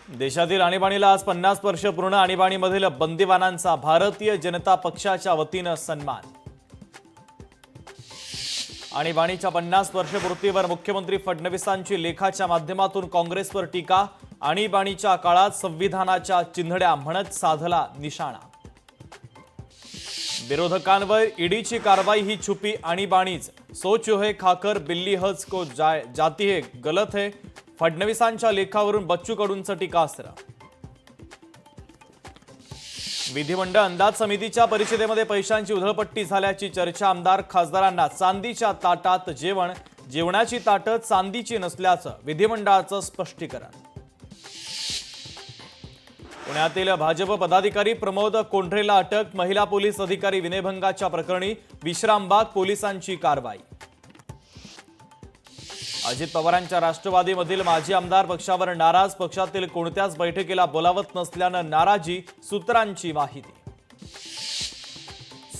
देशातील आणीबाणीला आज 50 वर्ष पूर्ण. आणीबाणीमधील बंदिवानांचा भारतीय जनता पक्षाच्या वतीनं सन्मान. आणीबाणीच्या 50 वर्षपूर्तीवर मुख्यमंत्री फडणवीसांची लेखाच्या माध्यमातून काँग्रेसवर टीका. आणीबाणीच्या काळात संविधानाच्या चिंधड्या म्हणत साधला निशाणा. विरोधकांवर ईडीची कारवाई ही छुपी आणीबाणीच. सोचो है खाकर बिल्ली हज को जाती है गलत है. फडणवीसांच्या लेखावरून बच्चू कडूंचं टीकास्त्र. विधिमंडळ अंदाज समितीच्या परिषदेमध्ये पैशांची उधळपट्टी झाल्याची चर्चा. आमदार खासदारांना चांदीच्या ताटात जेवण, जेवणाची ताटं चांदीची नसल्याचं विधिमंडळाचं स्पष्टीकरण. पुण्यातील भाजप पदाधिकारी प्रमोद कोंढरेला अटक. महिला पोलीस अधिकारी विनयभंगाच्या प्रकरणी विश्रामबाग पोलिसांची कारवाई. अजित पवारांच्या राष्ट्रवादीमधील माजी आमदार पक्षावर नाराज. पक्षातील कोणत्याच बैठकीला बोलावत नसल्यानं नाराजी. सूत्रांची माहिती.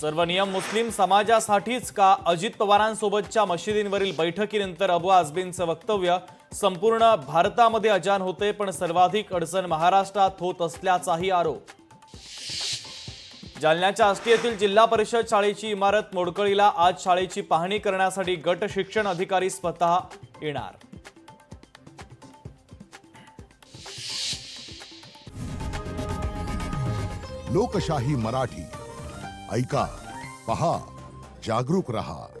सर्व नियम मुस्लिम समाजासाठीच का? अजित पवारांसोबतच्या मशिदींवरील बैठकीनंतर अबू आझमींचं वक्तव्य. संपूर्ण भारतामध्ये अजान होते पण सर्वाधिक अडचण महाराष्ट्रात होत असल्याचाही आरोप. जालन्याच्या आष्टी येथील जिल्हा परिषद शाळेची इमारत मोडकळीला. आज शाळेची पाहणी करण्यासाठी गट शिक्षण अधिकारी स्वतः येणार. लोकशाही मराठी ऐका, पहा, जागरूक रहा.